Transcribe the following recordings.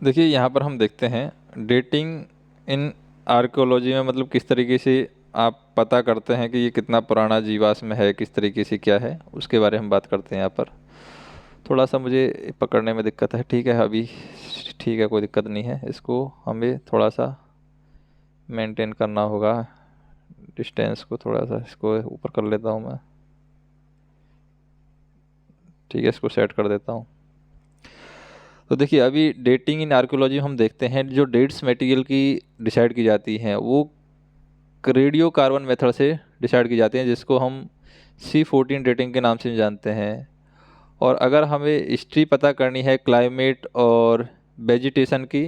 देखिए यहाँ पर हम देखते हैं डेटिंग इन आर्कियोलॉजी में मतलब किस तरीके से आप पता करते हैं कि ये कितना पुराना जीवाश्म है, किस तरीके से क्या है, उसके बारे में हम बात करते हैं यहाँ पर। थोड़ा सा मुझे पकड़ने में दिक्कत है, ठीक है अभी ठीक है, कोई दिक्कत नहीं है। इसको हमें थोड़ा सा मेंटेन करना होगा, डिस्टेंस को थोड़ा सा इसको ऊपर कर लेता हूँ मैं। ठीक है, इसको सेट कर देता हूँ। तो देखिए अभी डेटिंग इन आर्कियोलॉजी हम देखते हैं, जो डेट्स मटेरियल की डिसाइड की जाती हैं वो रेडियो कार्बन मेथड से डिसाइड की जाती हैं, जिसको हम C14 डेटिंग के नाम से जानते हैं। और अगर हमें हिस्ट्री पता करनी है क्लाइमेट और वेजिटेशन की,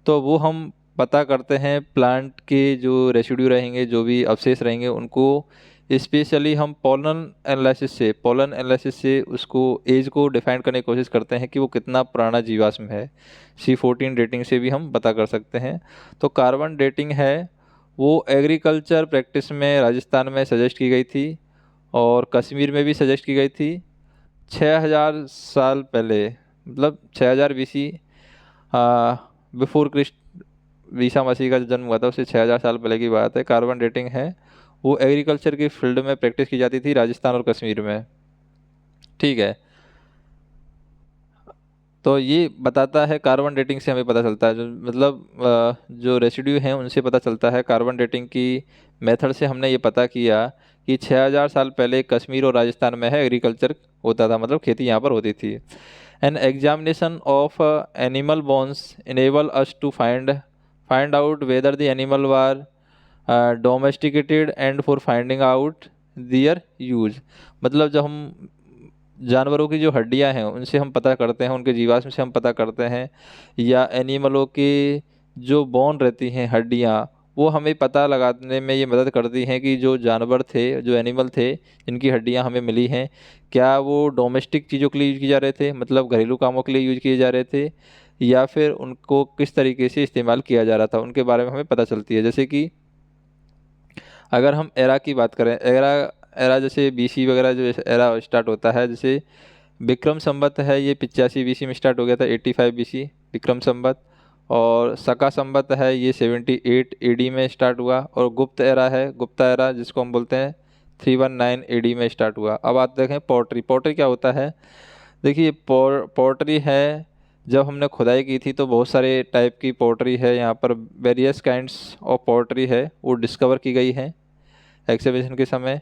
तो वो हम पता करते हैं प्लांट के जो रेसिड्यू रहेंगे, जो भी अवशेष रहेंगे उनको स्पेशली हम पोलन एनालिसिस से उसको एज को डिफाइन करने की कोशिश करते हैं कि वो कितना पुराना जीवाश्म है। C14 रेटिंग से भी हम पता कर सकते हैं। तो कार्बन डेटिंग है वो एग्रीकल्चर प्रैक्टिस में राजस्थान में सजेस्ट की गई थी और कश्मीर में भी सजेस्ट की गई थी 6000 साल पहले, मतलब 6000 BC, before Christ, Isa Masih का जो जन्म हुआ था उससे 6000 साल पहले की बात है। कार्बन डेटिंग है वो एग्रीकल्चर की फील्ड में प्रैक्टिस की जाती थी राजस्थान और कश्मीर में। ठीक है, तो ये बताता है, कार्बन डेटिंग से हमें पता चलता है, जो मतलब जो रेसिड्यू हैं उनसे पता चलता है। कार्बन डेटिंग की मेथड से हमने ये पता किया कि 6000 साल पहले कश्मीर और राजस्थान में है एग्रीकल्चर होता था, मतलब खेती यहाँ पर होती थी। An examination of animal bones enable us to find out whether the animal were domesticated and for finding out their use. मतलब जब हम जानवरों की जो हड्डियां हैं उनसे हम पता करते हैं, उनके जीवाश्म से हम पता करते हैं, या एनिमलों की जो बोन रहती हैं हड्डियां, वो हमें पता लगाने में ये मदद करती हैं कि जो जानवर थे, जो एनिमल थे जिनकी हड्डियां हमें मिली हैं, क्या वो डोमेस्टिक चीज़ों के लिए यूज किए जा रहे थे, मतलब घरेलू कामों के लिए यूज किए जा रहे थे, या फिर उनको किस तरीके से इस्तेमाल किया जा रहा था, उनके बारे में हमें पता चलती है। जैसे कि अगर हम एरा की बात करें, एरा एरा जैसे BC वगैरह जो एरा स्टार्ट होता है, जैसे विक्रम संवत है ये 85 BC में स्टार्ट हो गया था, 85 BC विक्रम संवत। और शका संवत है ये 78 AD में स्टार्ट हुआ। और गुप्त एरा है, गुप्ता एरा जिसको हम बोलते हैं 319 AD में स्टार्ट हुआ। अब आप देखें पोट्री, पोट्री क्या होता है। देखिए पोट्री है, जब हमने खुदाई की थी तो बहुत सारे टाइप की पोट्री है यहाँ पर, वेरियस काइंड्स ऑफ पोट्री है वो डिस्कवर की गई है एक्सकवेशन के समय।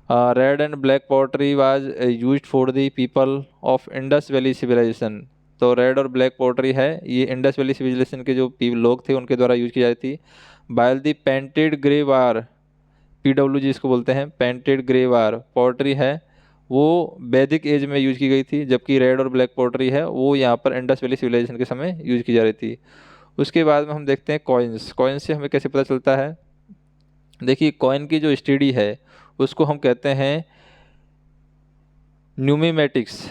Red and black pottery was used for the people of Indus valley civilization. तो रेड और ब्लैक पॉटरी है ये इंडस वैली सिविलाइजेशन के जो लोग थे उनके द्वारा यूज की जाती थी। बायल दी पेंटेड ग्रे वार, PWG इसको बोलते हैं, पेंटेड ग्रे वार पॉटरी है वो वैदिक एज में यूज की गई थी, जबकि रेड और ब्लैक पॉटरी है वो यहाँ पर इंडस वैली सिविलाइजेशन के समय यूज की जा रही थी। उसके बाद में हम देखते हैं कॉइन्स। कॉइन्स से हमें कैसे पता चलता है। देखिए कॉइन की जो स्टडी है उसको हम कहते हैं न्यूमिमेटिक्स।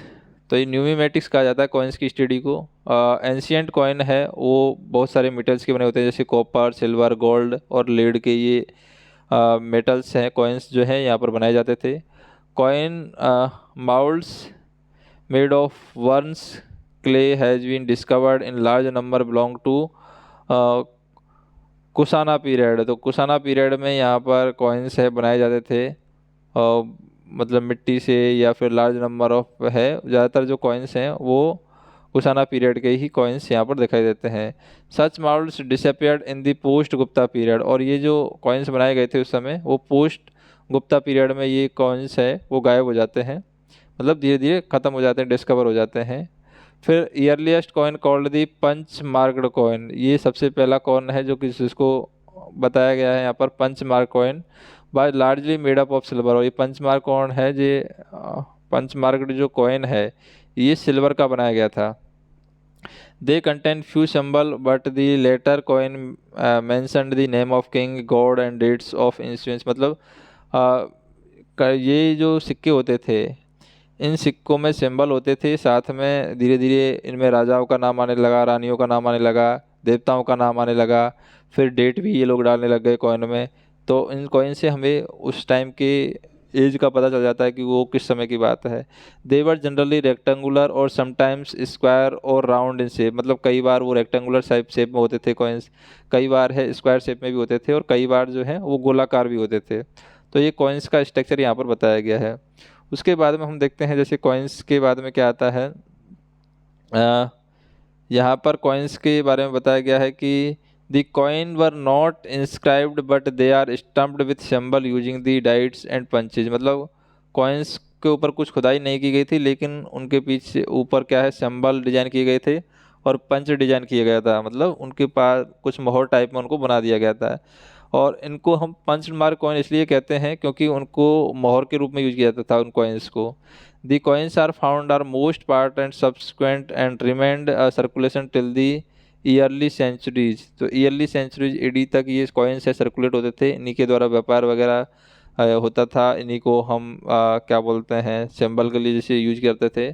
तो ये न्यूमिमेटिक्स कहा जाता है कॉइन्स की स्टडी को। एंशियंट कॉइन है वो बहुत सारे मेटल्स के बने होते हैं, जैसे कॉपर, सिल्वर, गोल्ड और लेड के ये मेटल्स हैं, कॉइन्स जो है यहाँ पर बनाए जाते थे। Coin moulds made of burnt clay has been discovered in large number belong to Kushana period. तो कुशाना पीरियड में यहाँ पर कॉइन्स है बनाए जाते थे, मतलब मिट्टी से या फिर लार्ज नंबर ऑफ है, ज़्यादातर जो कॉइन्स हैं वो कुशाना पीरियड के ही कॉइन्स यहाँ पर दिखाई देते हैं। Such models disappeared in the post Gupta period. और ये जो कॉइन्स बनाए गए थे उस समय वो पोस्ट गुप्ता पीरियड में ये कॉइन्स है वो गायब हो जाते हैं, मतलब धीरे धीरे ख़त्म हो जाते हैं, डिस्कवर हो जाते हैं। फिर earliest coin called the punch marked coin, ये सबसे पहला कॉइन है जो कि जिसको बताया गया है यहाँ पर punch mark coin, by largely made up of silver. और ये पंच मार्क कॉइन है, ये पंच मार्क्ड जो कॉइन है ये सिल्वर का बनाया गया था। They contain few symbol but the later coin mentioned the name of king god and dates of instance. मतलब ये जो सिक्के होते थे इन सिक्कों में सिंबल होते थे, साथ में धीरे धीरे इनमें राजाओं का नाम आने लगा, रानियों का नाम आने लगा, देवताओं का नाम आने लगा, फिर डेट भी ये लोग डालने लग गए कॉइन में। तो इन कॉइन से हमें उस टाइम के एज का पता चल जाता है कि वो किस समय की बात है। दे वर जनरली रेक्टेंगुलर और समटाइम्स स्क्वायर और राउंड इन शेप, मतलब कई बार वो रेक्टेंगुलर शेप में होते थे कॉइन्स, कई बार है स्क्वायर शेप में भी होते थे और कई बार जो है वो गोलाकार भी होते थे। तो ये कॉइन्स का स्ट्रक्चर यहाँ पर बताया गया है। उसके बाद में हम देखते हैं जैसे कॉइन्स के बाद में क्या आता है। यहाँ पर कॉइन्स के बारे में बताया गया है कि the coin were not inscribed but they are stamped with symbol using the dies and punches, मतलब कॉइन्स के ऊपर कुछ खुदाई नहीं की गई थी लेकिन उनके पीछे ऊपर क्या है सिंबल डिजाइन किए गए थे और पंच डिजाइन किया गया था, मतलब उनके पास कुछ मोहर टाइप में उनको बना दिया गया था। और इनको हम पंच मार्क कॉइन इसलिए कहते हैं क्योंकि उनको मोहर के रूप में यूज किया जाता था उन कॉइन्स को। The coins are found are most part and subsequent and remained circulation till the early centuries, तो ईयरली सेंचुरीज एडी तक ये कॉइन्स है सर्कुलेट होते थे, इन्हीं के द्वारा व्यापार वगैरह होता था, इन्हीं को हम क्या बोलते हैं सिंबल के लिए जैसे यूज करते थे।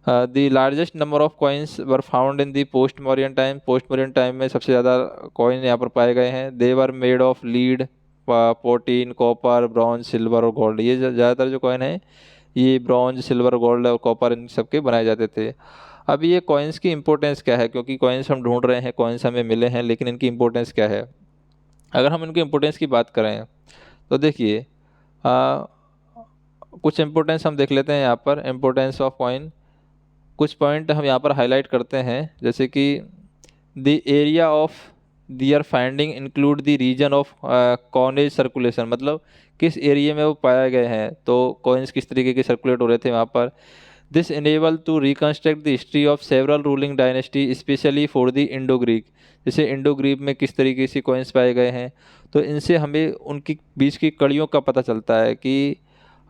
The largest number of coins were found in the post Mauryan time, post Mauryan time में सबसे ज़्यादा कॉइन यहाँ पर पाए गए हैं। They were made of lead, protein, copper, bronze, silver और गोल्ड, ये ज़्यादातर जो कॉइन है ये ब्रॉन्ज, सिल्वर, गोल्ड और कॉपर इन सब के बनाए जाते थे। अब ये कॉइन्स की इंपॉर्टेंस क्या है, क्योंकि कॉइन्स हम ढूंढ रहे हैं, कॉइन्स हमें मिले हैं, लेकिन इनकी इंपॉर्टेंस क्या है। अगर हम इनकी इंपॉर्टेंस की बात करें तो देखिए कुछ इंपॉर्टेंस हम देख लेते हैं यहाँ पर, इंपॉर्टेंस ऑफ कॉइन। कुछ पॉइंट हम यहाँ पर हाईलाइट करते हैं, जैसे कि the area of their finding include the region of coinage circulation, मतलब किस एरिया में वो पाए गए हैं, तो कॉइन्स किस तरीके के सर्कुलेट हो रहे थे वहाँ पर। This enable to reconstruct the history of several ruling dynasty specially for the Indo Greek, जैसे इंडो ग्रीक में किस तरीके से कॉइन्स पाए गए हैं, तो इनसे हमें उनकी बीच की कड़ियों का पता चलता है कि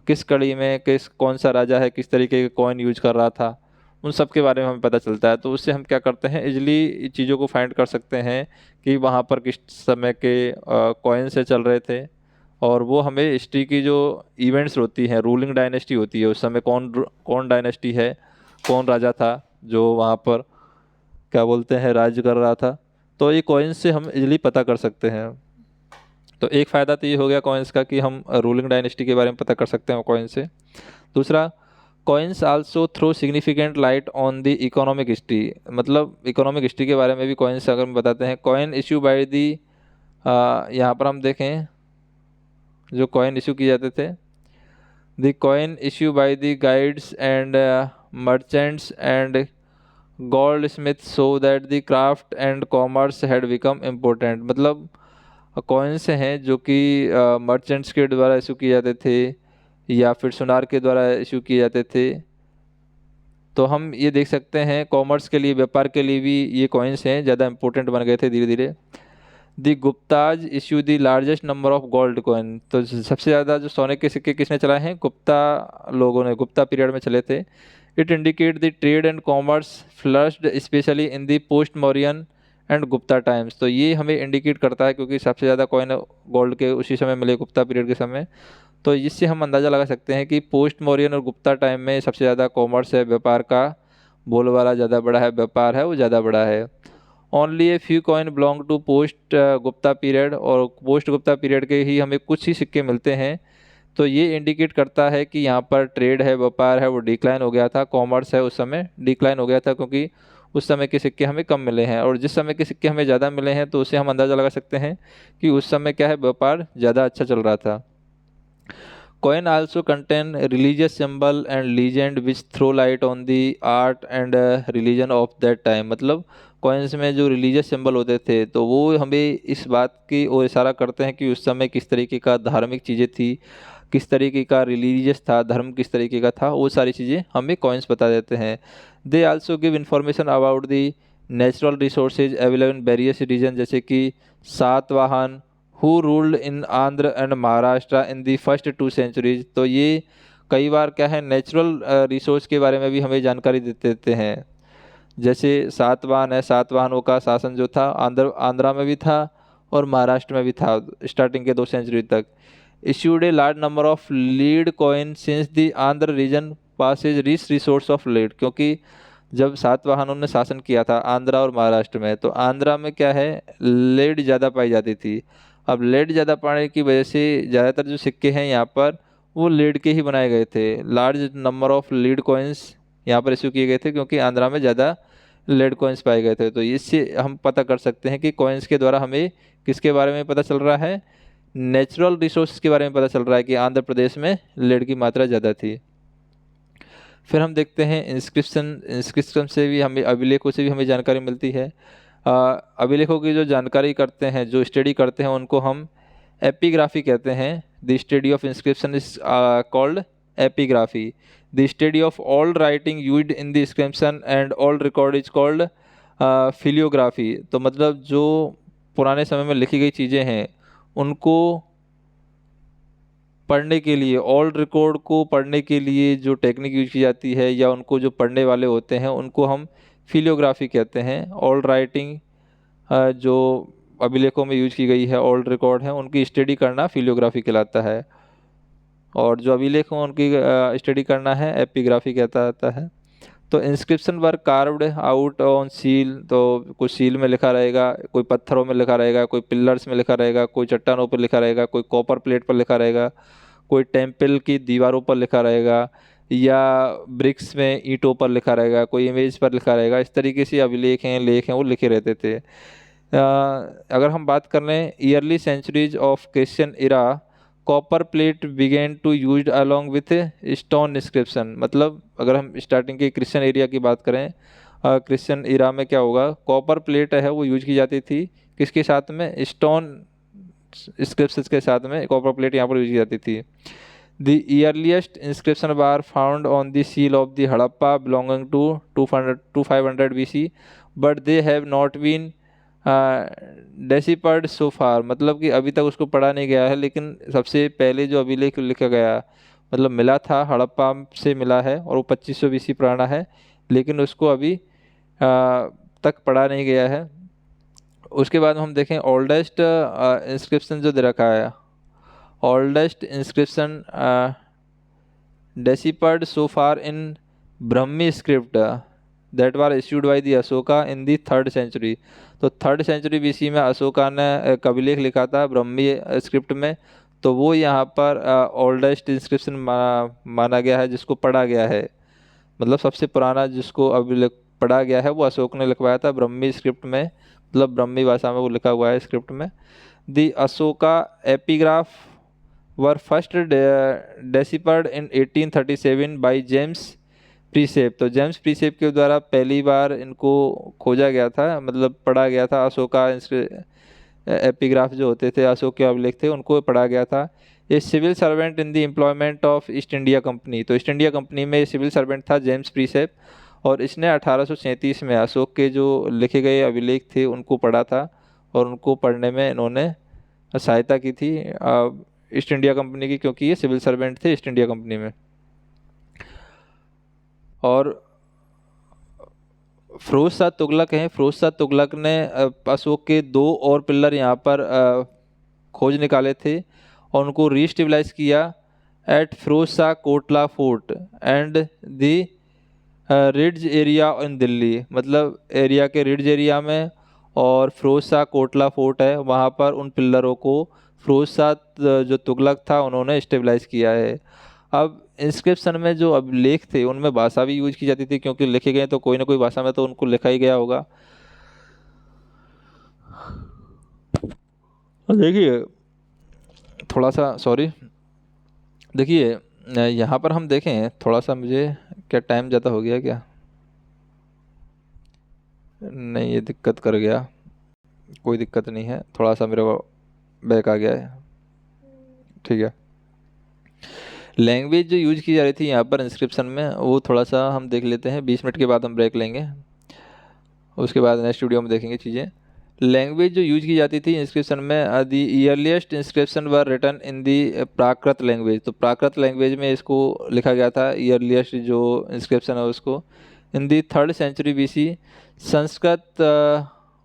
किस कड़ी में कौन सा राजा है, किस तरीके के कॉइन यूज कर रहा था, उन सब के बारे में हमें पता चलता है। तो उससे हम क्या करते हैं इजली चीज़ों को फाइंड कर सकते हैं कि वहाँ पर किस समय के कॉइन से चल रहे थे, और वो हमें हिस्ट्री की जो इवेंट्स होती हैं, रूलिंग डायनेस्टी होती है, उस समय कौन कौन डायनेस्टी है, कौन राजा था जो वहाँ पर क्या बोलते हैं राज्य कर रहा था, तो ये कॉइन्स से हम इजली पता कर सकते हैं। तो एक फ़ायदा तो ये हो गया कॉइन्स का कि हम रूलिंग डायनेस्टी के बारे में पता कर सकते हैं कॉइन से। दूसरा, coins also throw significant light on the economic history, मतलब इकोनॉमिक हिस्ट्री के बारे में भी कॉइन्स अगर हम बताते हैं। कॉइन इशू बाय दी, यहाँ पर हम देखें जो कॉइन इशू किए जाते थे, the coin issue by the guides and merchants and gold Smith so that the craft and commerce had become important, मतलब कॉइन्स हैं जो कि मर्चेंट्स के द्वारा इशू किए जाते थे या फिर सुनार के द्वारा इशू किए जाते थे। तो हम ये देख सकते हैं कॉमर्स के लिए, व्यापार के लिए भी ये कॉइन्स हैं ज़्यादा इंपॉर्टेंट बन गए थे धीरे धीरे। The Guptas issue the largest number of gold coin, तो सबसे ज़्यादा जो सोने के सिक्के किसने चलाए हैं, गुप्ता लोगों ने, गुप्ता पीरियड में चले थे। It indicate the trade and commerce flourished specially in the post Mauryan and Gupta times, तो ये हमें इंडिकेट करता है क्योंकि सबसे ज़्यादा कॉइन गोल्ड के उसी समय मिले, गुप्ता पीरियड के समय। तो इससे हम अंदाज़ा लगा सकते हैं कि पोस्ट मौर्यन और गुप्ता टाइम में सबसे ज़्यादा कॉमर्स है, व्यापार का बोलबाला ज़्यादा बड़ा है, व्यापार है वो ज़्यादा बड़ा है। Only a few coin belong to post Gupta period, और पोस्ट गुप्ता पीरियड के ही हमें कुछ ही सिक्के मिलते हैं। तो ये इंडिकेट करता है कि यहाँ पर ट्रेड है, व्यापार है वो डिक्लाइन हो गया था, कॉमर्स है उस समय डिक्लाइन हो गया था क्योंकि उस समय के सिक्के हमें कम मिले हैं, और जिस समय के सिक्के हमें ज़्यादा मिले हैं तो उससे हम अंदाज़ा लगा सकते हैं कि उस समय क्या है व्यापार ज़्यादा अच्छा चल रहा था। Coin also contain religious symbol and legend which throw light on the art and religion of that time, मतलब कॉइन्स में जो रिलीजियस सिंबल होते थे तो वो हमें इस बात की ओर इशारा करते हैं कि उस समय किस तरीके का धार्मिक चीज़ें थी, किस तरीके का रिलीजियस था, धर्म किस तरीके का था, वो सारी चीज़ें हमें कॉइन्स बता देते हैं। They also give information about the natural resources available in various region, जैसे कि Satavahana who ruled in Andhra and Maharashtra in the first 2 centuries, तो ये कई बार क्या है नेचुरल रिसोर्स के बारे में भी हमें जानकारी देते हैं। जैसे सातवाहन है, सातवाहनों का शासन जो था आंध्रा में भी था और महाराष्ट्र में भी था स्टार्टिंग के 2 सेंचुरी तक। Issued a large number of lead coin since the Andhra region possesses rich resource of lead, क्योंकि जब सातवाहनों ने शासन किया था आंध्रा और महाराष्ट्र में, तो आंध्रा में क्या है लेड ज़्यादा पाई जाती थी। अब लेड ज़्यादा पाने की वजह से ज़्यादातर जो सिक्के हैं यहाँ पर वो लीड के ही बनाए गए थे। Large number of lead coins यहाँ पर इशू किए गए थे क्योंकि आंध्रा में ज़्यादा लीड कॉइन्स पाए गए थे। तो इससे हम पता कर सकते हैं कि कॉइन्स के द्वारा हमें किसके बारे में पता चल रहा है, नेचुरल रिसोर्स के बारे में पता चल रहा है कि आंध्र प्रदेश में लीड की मात्रा ज़्यादा थी। फिर हम देखते हैं इंस्क्रिप्शन से भी हमें, अभिलेखों से भी हमें जानकारी मिलती है। अभिलेखों की जो जानकारी करते हैं, जो स्टडी करते हैं, उनको हम एपिग्राफी कहते हैं। The study of inscription is called epigraphy. The study of all writing used in the inscription and all record is called palaeography. तो मतलब जो पुराने समय में लिखी गई चीज़ें हैं उनको पढ़ने के लिए, ऑल रिकॉर्ड को पढ़ने के लिए जो टेक्निक यूज की जाती है या उनको जो पढ़ने वाले होते हैं उनको हम फिलियोग्राफी कहते हैं। ऑल राइटिंग जो अभिलेखों में यूज की गई है, ऑल रिकॉर्ड है, उनकी स्टडी करना फिलियोग्राफी कहलाता है। और जो अभिलेख हैं उनकी स्टडी करना है एपिग्राफी कहता है। तो inscription were carved out on seal, तो कुछ सील में लिखा रहेगा, कोई पत्थरों में लिखा रहेगा, कोई पिलर्स में लिखा रहेगा, कोई चट्टानों पर लिखा रहेगा, कोई कॉपर प्लेट पर लिखा रहेगा, कोई टेम्पल की दीवारों पर लिखा रहेगा, या ब्रिक्स में ईंटों पर लिखा रहेगा, कोई इमेज पर लिखा रहेगा। इस तरीके से अभिलेख हैं, लेख हैं, वो लिखे रहते थे। अगर हम बात कर लें early centuries of Christian era, copper plate began to used along with stone inscription. मतलब अगर हम स्टार्टिंग के क्रिश्चियन एरिया की बात करें, क्रिश्चियन इरा में क्या होगा, कॉपर प्लेट है वो यूज की जाती थी, किसके साथ में, स्टोन इंस्क्रिप्शन के साथ में कॉपर प्लेट यहाँ पर यूज की जाती थी। The earliest inscription were found on the seal of the Harappa belonging to 500 BC, but they have not been deciphered so far. मतलब कि अभी तक उसको पढ़ा नहीं गया है, लेकिन सबसे पहले जो अभिलेख लिखा गया, मतलब मिला था, हड़प्पा से मिला है और वो 2500 BC पुराना है, लेकिन उसको अभी तक पढ़ा नहीं गया है। उसके बाद हम देखें ओल्डेस्ट इंस्क्रिप्शन जो दे रखा है, oldest inscription डेसिपर्ड so far in Brahmi script that was issued by the Ashoka in the 3rd century. तो 3rd सेंचुरी BC में अशोका ने एक अभिलेख लिखा था ब्रह्मी स्क्रिप्ट में, तो वो यहाँ पर ओल्डेस्ट इंस्क्रिप्शन माना गया है, जिसको पढ़ा गया है। मतलब सबसे पुराना जिसको अभिलेख पढ़ा गया है वो अशोक ने लिखवाया था ब्रह्मी स्क्रिप्ट में, मतलब ब्रह्मी भाषा में वो लिखा हुआ है स्क्रिप्ट में। The Ashoka epigraph were first deciphered in 1837 by James Prinsep. तो जेम्स प्रीसेप के द्वारा पहली बार इनको खोजा गया था, मतलब पढ़ा गया था। अशोका एपिग्राफ जो होते थे, अशोक के अभिलेख थे, उनको पढ़ा गया था। ये civil servant in the employment of East India Company. तो ईस्ट इंडिया कंपनी में सिविल सर्वेंट था जेम्स प्रीसेप, और इसने 1837 में अशोक के जो लिखे गए अभिलेख थे उनको पढ़ा था, और उनको पढ़ने में इन्होंने सहायता की थी ईस्ट इंडिया कंपनी की, क्योंकि ये सिविल सर्वेंट थे ईस्ट इंडिया कंपनी में। और फिरोज शाह तुगलक हैं, फिरोज शाह तुगलक ने अशोक के 2 और पिलर यहाँ पर खोज निकाले थे और उनको रीस्टेबलाइज किया at Firoz Shah Kotla fort and the ridge area in Delhi. मतलब एरिया के रिड्ज एरिया में, और फिरोज शाह कोटला फोर्ट है वहाँ पर उन पिलरों को फिरोज शाह जो तुगलक था उन्होंने स्टेबलाइज किया है। अब इंस्क्रिप्शन में जो अभिलेख थे उनमें भाषा भी यूज की जाती थी, क्योंकि लिखे गए तो कोई ना कोई भाषा में तो उनको लिखा ही गया होगा। देखिए थोड़ा सा, सॉरी, देखिए यहाँ पर हम देखें थोड़ा सा, मुझे क्या टाइम ज़्यादा हो गया क्या, नहीं ये दिक्कत कर गया, कोई दिक्कत नहीं है, थोड़ा सा मेरे को बैक आ गया है, ठीक है। लैंग्वेज जो यूज की जा रही थी यहाँ पर इंस्क्रिप्शन में वो थोड़ा सा हम देख लेते हैं, 20 मिनट के बाद हम ब्रेक लेंगे, उसके बाद नेक्स्ट वीडियो में देखेंगे चीज़ें। लैंग्वेज जो यूज की जाती थी इंस्क्रिप्शन में, the earliest inscription were written in the Prakrit language. तो प्राकृत लैंग्वेज में इसको लिखा गया था, ईयरलीस्ट जो इंस्क्रिप्शन है उसको। In the 3rd century BC Sanskrit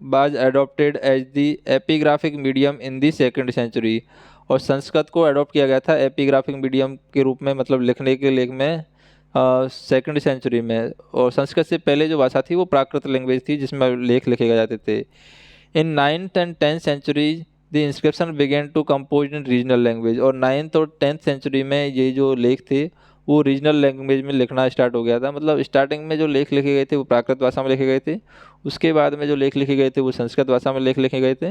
was adopted as the epigraphic medium in the 2nd century. और संस्कृत को अडॉप्ट किया गया था एपिग्राफिक मीडियम के रूप में, मतलब लिखने के लेख में 2nd सेंचुरी में। और संस्कृत से पहले जो भाषा थी वो प्राकृत लैंग्वेज थी जिसमें लेख लिखे जाते थे। In 9th and 10th century the inscription began to compose in regional language. और 9th और 10th सेंचुरी में ये जो लेख थे वो रीजनल लैंग्वेज में लिखना स्टार्ट हो गया था। मतलब स्टार्टिंग में जो लेख लिखे गए थे वो प्राकृत भाषा में लिखे गए थे, उसके बाद में जो लेख लिखे गए थे वो संस्कृत भाषा में लेख लिखे गए थे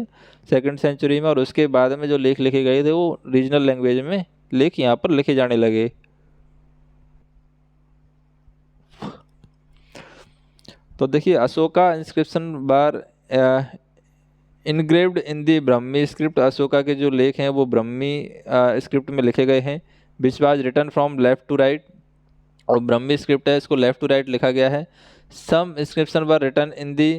2nd सेंचुरी में, और उसके बाद में जो लेख लिखे गए थे वो रीजनल लैंग्वेज में लेख यहाँ पर लिखे जाने लगे। तो देखिए Ashoka inscription bar engraved in the Brahmi script. Ashoka के जो लेख हैं वो ब्रह्मी स्क्रिप्ट में लिखे गए हैं, which was written from left to right. और ब्रह्मी स्क्रिप्ट है, इसको लेफ्ट टू राइट लिखा गया है। Some inscription were written in the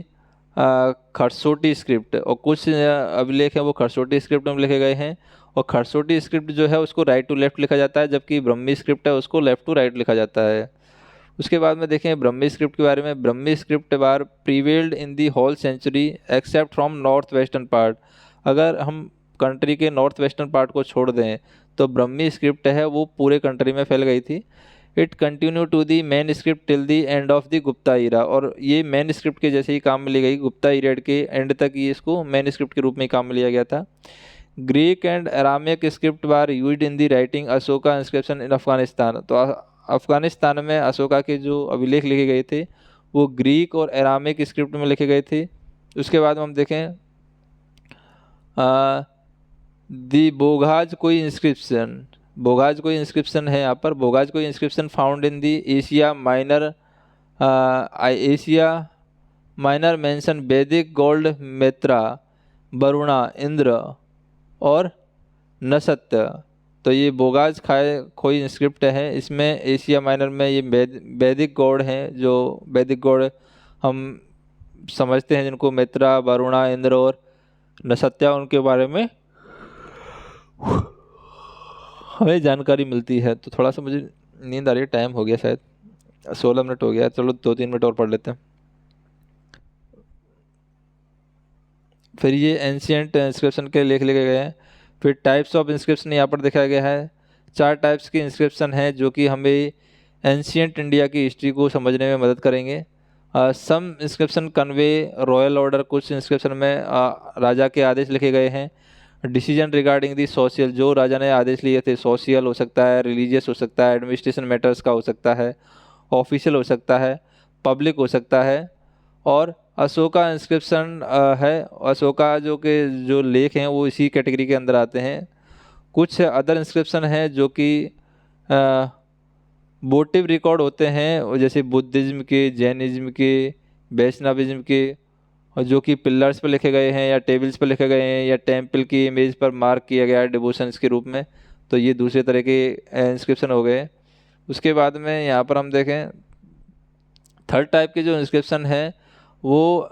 Kharosthi script, और कुछ अभिलेख हैं वो खरसोटी स्क्रिप्ट में लिखे गए हैं। और खरसोटी स्क्रिप्ट जो है उसको राइट टू लेफ्ट लिखा जाता है, जबकि ब्रह्मी स्क्रिप्ट है उसको लेफ्ट टू राइट लिखा जाता है। उसके बाद में देखें ब्रह्मी स्क्रिप्ट के बारे में। Brahmi script were prevailed in the whole century except from north western part. अगर हम कंट्री के नॉर्थ वेस्टर्न पार्ट को छोड़ दें तो ब्रह्मी स्क्रिप्ट है वो पूरे कंट्री में फैल गई थी। It continue to the main script till the end of the Gupta era. और ये मैन स्क्रिप्ट के जैसे ही काम में ली गई, गुप्ता ईरा के एंड तक ये इसको मैन स्क्रिप्ट के रूप में काम में लिया गया था। Greek and Aramaic script bar used in the writing Ashoka inscription इन अफगानिस्तान। तो अफगानिस्तान में अशोका के जो अभिलेख लिखे गए थे वो ग्रीक और अरामिक स्क्रिप्ट में लिखे गए थे। उसके बाद हम देखें दी बोगाज कोई इंस्क्रिप्शन। बोगाज कोई इंस्क्रिप्शन है यहाँ पर। बोगाज कोई inscription found in the Asia minor mention वैदिक गोल्ड मेत्रा वरुणा इंद्र और नसत्य। तो ये बोगाज खोई इंस्क्रिप्ट है, इसमें एशिया माइनर में ये वैदिक गॉड हैं, जो वैदिक गॉड हम समझते हैं जिनको मित्रा वरुणा इंद्र और नसत्या, उनके बारे में हमें जानकारी मिलती है। तो थोड़ा सा मुझे नींद आ रही है, टाइम हो गया शायद 16 मिनट हो गया, चलो 2-3 मिनट और पढ़ लेते हैं। फिर ये एंशियंट इंस्क्रिप्शन के लेख लिखे गए हैं। फिर टाइप्स ऑफ इंस्क्रिप्शन यहाँ पर दिखाया गया है। 4 टाइप्स की इंस्क्रिप्शन है जो कि हमें एंशियंट इंडिया की हिस्ट्री को समझने में मदद करेंगे। सम इंस्क्रिप्शन कन्वे रॉयल ऑर्डर। कुछ इंस्क्रिप्शन में राजा के आदेश लिखे गए हैं। डिसीजन रिगार्डिंग दी सोशल, जो राजा ने आदेश लिए थे, सोशल हो सकता है, रिलीजियस हो सकता है, एडमिनिस्ट्रेशन मैटर्स का हो सकता है, ऑफिशियल हो सकता है, पब्लिक हो सकता है। और अशोका इंस्क्रिप्शन है, अशोका जो लेख हैं वो इसी कैटेगरी के अंदर आते हैं। कुछ अदर इंस्क्रिप्शन हैं जो कि वोटिव रिकॉर्ड होते हैं, जैसे बुद्धिज्म के, जैनिज्म के, वैष्णविज्म के, और जो कि पिलर्स पर लिखे गए हैं या टेबल्स पर लिखे गए हैं या टेम्पल की इमेज पर मार्क किया गया है डिवोशंस के रूप में। तो ये दूसरे तरह के इंस्क्रिप्शन हो गए। उसके बाद में यहाँ पर हम देखें 3rd टाइप के जो इंस्क्रिप्शन है वो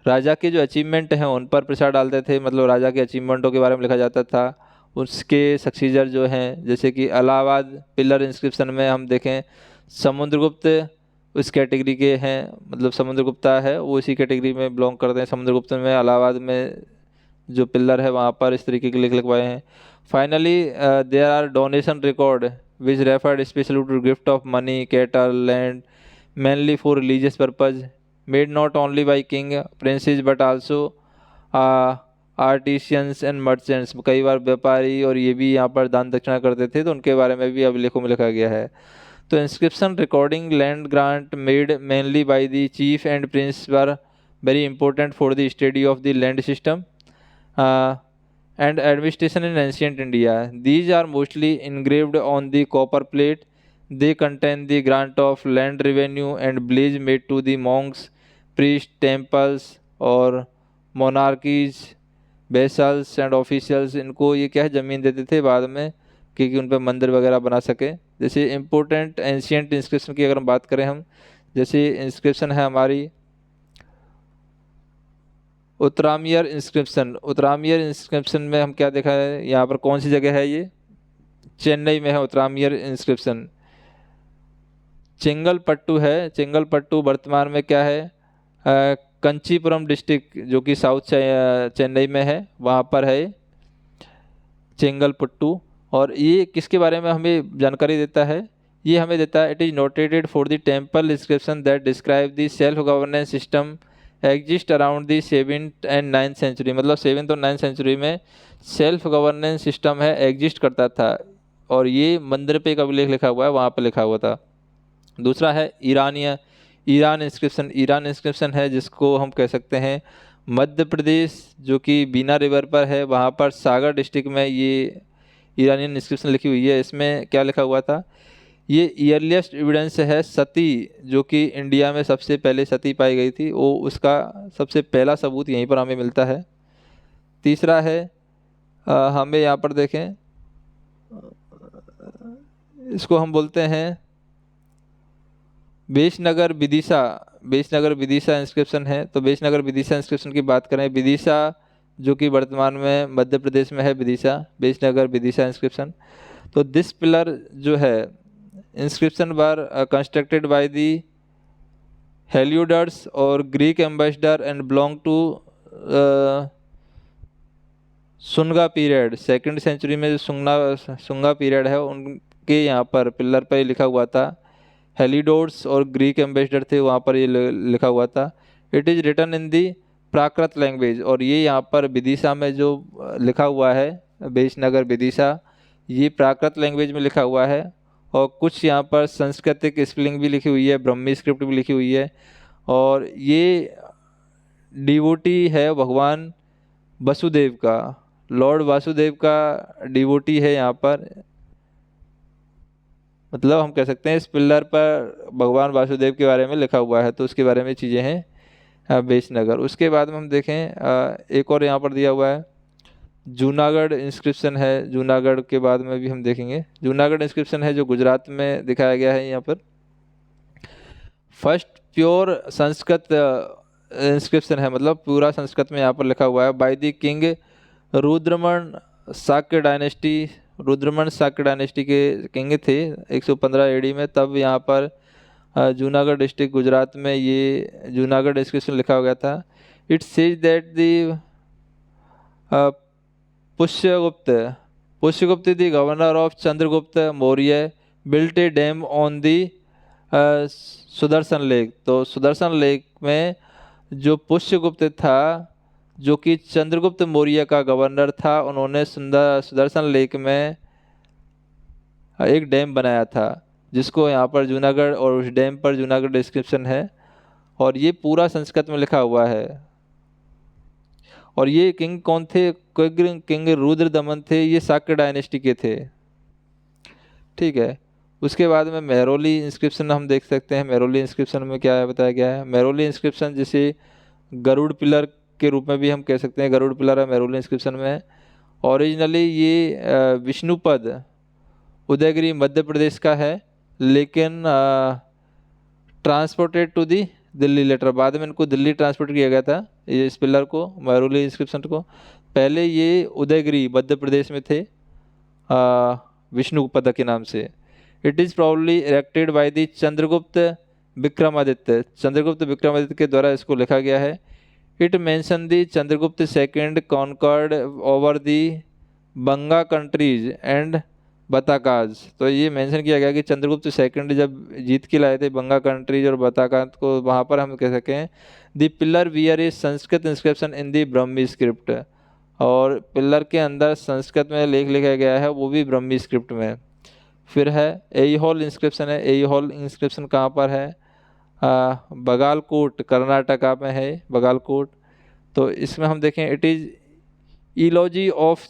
राजा के जो अचीवमेंट हैं उन पर प्रचार डालते थे, मतलब राजा के अचीवमेंटों के बारे में लिखा जाता था। उसके सक्सीजर जो हैं, जैसे कि इलाहाबाद पिलर इंस्क्रिप्शन में हम देखें समुद्रगुप्त उस कैटेगरी के हैं, मतलब समुद्रगुप्ता है वो इसी कैटेगरी में बिलोंग करते हैं। समुद्रगुप्त में इलाहाबाद में जो पिलर है वहाँ पर इस तरीके के लेख लिखवाए हैं। Finally there are donation record which referred specially to gift of money, cattle, land, mainly for religious purpose, made not only by king, princes but also artisans and merchants. कई बार व्यापारी और ये भी यहाँ पर दान दक्षिणा करते थे, तो उनके बारे में भी अभिलेखों में लिखा गया है। तो inscription recording land grant made mainly by the chief and prince were very important for the study of the land system and administration in ancient India. These are mostly engraved on the copper plate. They contain the grant of land revenue and pledge made to the monks, priests, temples और monarchies, vassals and officials। इनको ये क्या है, ज़मीन देते थे बाद में क्योंकि उन पर मंदिर वगैरह बना सके। जैसे इम्पोर्टेंट एंशियंट इंस्क्रिप्शन की अगर हम बात करें, हम जैसे इंस्क्रिप्शन है हमारी उत्तरामियर इंस्क्रिप्शन। उत्तरामियर इंस्क्रिप्शन में हम क्या देखा है, यहाँ पर कौन सी जगह है, ये चेन्नई में है उत्तरामियर इंस्क्रिप्शन। चेंगलपट्टू है, चेंगलपट्टू वर्तमान में क्या है, कंचीपुरम डिस्ट्रिक्ट जो कि साउथ चेन्नई में है, वहाँ पर है चेंगलपट्टू। और ये किसके बारे में हमें जानकारी देता है, ये हमें देता है it is notated for the temple inscription that describe the self governance system exist around the 7th and 9th century, मतलब 7th और 9th सेंचुरी में सेल्फ गवर्नेंस सिस्टम है एग्जिस्ट करता था, और ये मंदिर पे एक अभिलेख लिखा हुआ है, वहाँ पे लिखा हुआ था। दूसरा है ईरान इंस्क्रिप्शन। ईरान इंस्क्रिप्शन है जिसको हम कह सकते हैं मध्य प्रदेश, जो कि बीना रिवर पर है, वहाँ पर सागर डिस्ट्रिक्ट में ये ईरानियन इंस्क्रिप्शन लिखी हुई है। इसमें क्या लिखा हुआ था, ये ईयरलीस्ट एविडेंस है सती, जो कि इंडिया में सबसे पहले सती पाई गई थी, वो उसका सबसे पहला सबूत यहीं पर हमें मिलता है। तीसरा है हमें यहाँ पर देखें, इसको हम बोलते हैं बेशनगर विदिशा इंस्क्रिप्शन है। तो बेशनगर विदिशा इंस्क्रिप्शन की बात करें, विदिशा जो कि वर्तमान में मध्य प्रदेश में है, विदिशा, बेशनगर विदिशा इंस्क्रिप्शन। तो दिस पिलर जो है inscription were constructed by the Heliodorus और Greek ambassador and belong to Sunga period. 2nd century में जो सुंगा पीरियड है, उनके यहाँ पर पिलर पर लिखा हुआ था। हेलिडोर्स और ग्रीक एम्बेसडर थे, वहाँ पर ये लिखा हुआ था। It is written in the Prakrit language, और ये यहाँ पर विदिशा में जो लिखा हुआ है बेशनगर विदिशा, ये प्राकृत लैंग्वेज में लिखा हुआ है। और कुछ यहाँ पर सांस्कृतिक स्पेलिंग भी लिखी हुई है, ब्रह्मी स्क्रिप्ट भी लिखी हुई है। और ये डिवोटी है भगवान वसुदेव का, लॉर्ड वासुदेव का डिवोटी है यहाँ पर, मतलब हम कह सकते हैं इस पिलर पर भगवान वासुदेव के बारे में लिखा हुआ है। तो उसके बारे में चीज़ें हैं बेशनगर। उसके बाद में हम देखें एक और यहाँ पर दिया हुआ है जूनागढ़ इंस्क्रिप्शन है। जूनागढ़ के बाद में भी हम देखेंगे जूनागढ़ इंस्क्रिप्शन है जो गुजरात में दिखाया गया है। यहाँ पर फर्स्ट प्योर संस्कृत इंस्क्रिप्शन है, मतलब पूरा संस्कृत में यहाँ पर लिखा हुआ है by the king Rudraman Shakya dynasty. Rudraman Shakya dynasty के किंग थे 115 एडी में, तब यहाँ पर जूनागढ़ डिस्ट्रिक्ट गुजरात में ये जूनागढ़ इंस्क्रिप्शन लिखा गया था। It says that the Pushyagupta the governor of Chandragupta Maurya built A dam on the Sudarshan lake. तो सुदर्शन लेक में जो पुष्यगुप्त था, जो कि चंद्रगुप्त मौर्य का गवर्नर था, उन्होंने सुदर्शन लेक में एक डैम बनाया था, जिसको यहाँ पर जूनागढ़, और उस डैम पर जूनागढ़ डिस्क्रिप्शन है, और ये पूरा संस्कृत में लिखा हुआ है। और ये किंग कौन थे, किंग रुद्रदमन थे, ये शाक्य डायनेस्टी के थे। ठीक है। उसके बाद में मेहरौली इंस्क्रिप्शन हम देख सकते हैं। मेहरौली इंस्क्रिप्शन में क्या है बताया गया है, मेहरौली इंस्क्रिप्शन जिसे गरुड़ पिलर के रूप में भी हम कह सकते हैं, गरुड़ पिलर है मेहरौली इंस्क्रिप्शन में। ओरिजिनली ये विष्णुपद उदयगिरी मध्य प्रदेश का है, लेकिन transported to the Delhi later, बाद में इनको दिल्ली ट्रांसपोर्ट किया गया था ये इस पिलर को, मेहरौली इंस्क्रिप्शन को। पहले ये उदयगिरी मध्य प्रदेश में थे विष्णुपद के नाम से। It is probably erected by the Chandragupta Vikramaditya. Chandragupta Vikramaditya के द्वारा इसको लिखा गया है। It mention the Chandragupta second conquered over the Banga countries and बताकाज। तो ये मेंशन किया गया कि चंद्रगुप्त सेकंड जब जीत के लाए थे बंगा कंट्रीज और बताकात को, वहाँ पर हम कह सकें the pillar were a Sanskrit inscription in the Brahmi script, और पिलर के अंदर संस्कृत में लेख लिखा गया है, वो भी ब्रह्मी स्क्रिप्ट में। फिर है एईहोल इंस्क्रिप्शन है। एईहोल इंस्क्रिप्शन कहाँ पर है, बगालकोट कर्नाटका में है, बगालकोट। तो इसमें हम देखें it is eulogy of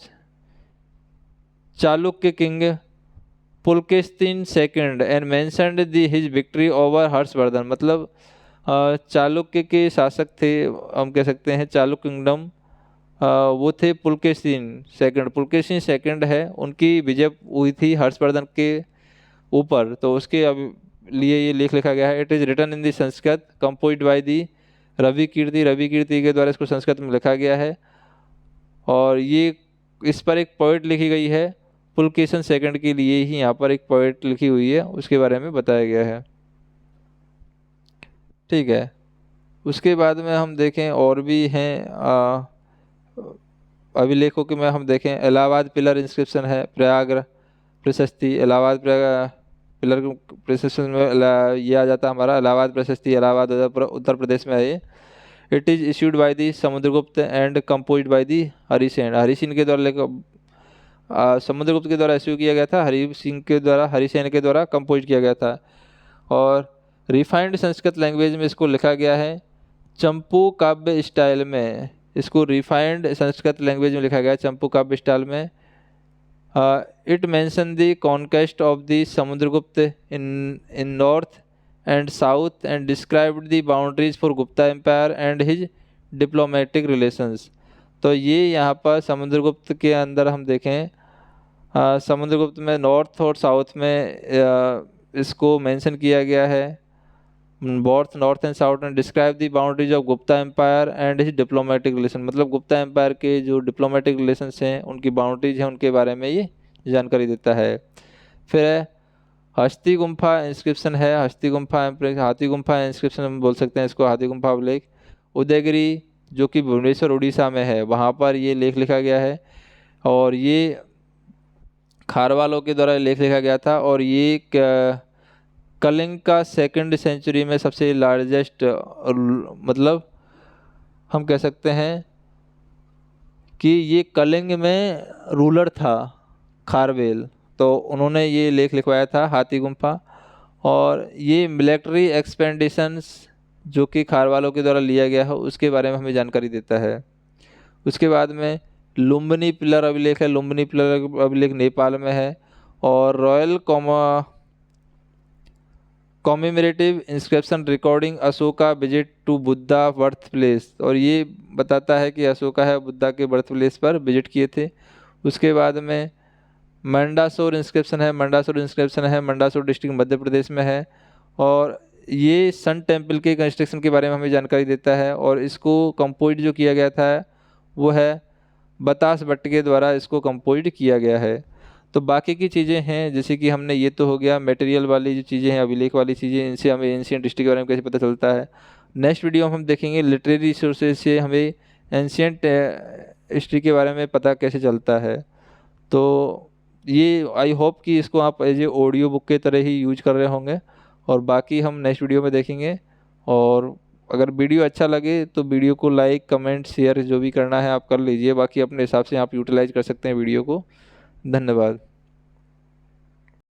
Chalukya king Pulakeshin second and mentioned the his victory over Harshavardhana. मतलब चालुक्य के शासक थे, हम कह सकते हैं चालुक्य किंगडम, वो थे पुलकेशिन सेकंड। पुलकेशिन सेकंड है, उनकी विजय हुई थी हर्षवर्धन के ऊपर, तो उसके अब लिए ये लेख लिखा गया है। It is written in the Sanskrit composed by the Ravi Kirti. Ravi Kirti के द्वारा इसको संस्कृत में लिखा गया है, और ये इस पर एक पोएट लिखी गई है पुलकेशन सेकंड के लिए ही, यहाँ पर एक पोएट लिखी हुई है, उसके बारे में बताया गया है। ठीक है। उसके बाद में हम देखें और भी हैं अभिलेखों के में हम देखें इलाहाबाद पिलर इंस्क्रिप्शन है, प्रयाग प्रशस्ति। इलाहाबाद पिलर प्रशस्ति में ये आ जाता है हमारा इलाहाबाद प्रशस्ति, इलाहाबाद उत्तर प्रदेश में है ये। It is issued by the Samudragupta and composed by the Harisena. Harisena के द्वारा समुद्रगुप्त के द्वारा इश्यू किया गया था, हरिसेन के द्वारा कंपोज किया गया था। और रिफाइंड संस्कृत लैंग्वेज में इसको लिखा गया है चंपू काव्य स्टाइल में। इसको रिफाइंड संस्कृत लैंग्वेज में लिखा गया है चंपू काव्य स्टाइल में। It mention the conquest of the Samudragupta in north and south and described the boundaries for Gupta empire and his diplomatic relations. तो ये यहाँ पर समुद्रगुप्त के अंदर हम देखें, समुद्रगुप्त में नॉर्थ और साउथ में इसको मेंशन किया गया है। North and south and describe the boundaries of Gupta empire and his diplomatic relation. मतलब गुप्ता एम्पायर के जो डिप्लोमेटिक रिलेशंस हैं, उनकी बाउंड्रीज हैं, उनके बारे में ये जानकारी देता है। फिर हस्ती गुम्फा इंस्क्रिप्शन है, हस्ती गुम्फा हाथी गुम्फा इंस्क्रिप्शन हम बोल सकते हैं इसको, हाथी गुम्फा अभिलेख। उदयगिरी जो कि भुवनेश्वर उड़ीसा में है, वहाँ पर ये लेख लिखा गया है और ये खारवालों के द्वारा लेख लिखा गया था। और ये कलिंग का 2nd सेंचुरी में सबसे लार्जेस्ट, मतलब हम कह सकते हैं कि ये कलिंग में रूलर था खारवेल, तो उन्होंने ये लेख लिखवाया था हाथी गुम्फा। और ये मिलिट्री एक्सपेंडिशंस जो कि खारवालों के द्वारा लिया गया है उसके बारे में हमें जानकारी देता है। उसके बाद में लुम्बिनी पिलर अभिलेख है, लुम्बिनी पिलर अभिलेख नेपाल में है। और royal commemorative inscription recording Ashoka visit to Buddha birth place, और ये बताता है कि अशोका है बुद्धा के बर्थ प्लेस पर विजिट किए थे। उसके बाद में मंडासोर इंस्क्रिप्शन है, मंडासोर डिस्ट्रिक्ट मध्य प्रदेश में है। और ये सन टेम्पल के कंस्ट्रक्शन के बारे में हमें जानकारी देता है। और इसको कंपोज जो किया गया था वो है बतास भट्ट के द्वारा इसको कंपोज किया गया है। तो बाकी की चीज़ें हैं, जैसे कि हमने, ये तो हो गया मटेरियल वाली जो चीज़ें हैं, अभिलेख वाली चीज़ें, इनसे हमें एंशियंट हिस्ट्री के बारे में कैसे पता चलता है। नेक्स्ट वीडियो में हम देखेंगे लिटरेरी सोर्सेज से हमें एंशियंट हिस्ट्री के बारे में पता कैसे चलता है। तो ये आई होप कि इसको आप एज ए ऑडियो बुक के तरह ही यूज कर रहे होंगे। और बाकी हम नेक्स्ट वीडियो में देखेंगे। और अगर वीडियो अच्छा लगे तो वीडियो को लाइक, कमेंट, शेयर जो भी करना है आप कर लीजिए। बाकी अपने हिसाब से आप यूटिलाइज कर सकते हैं वीडियो को। धन्यवाद।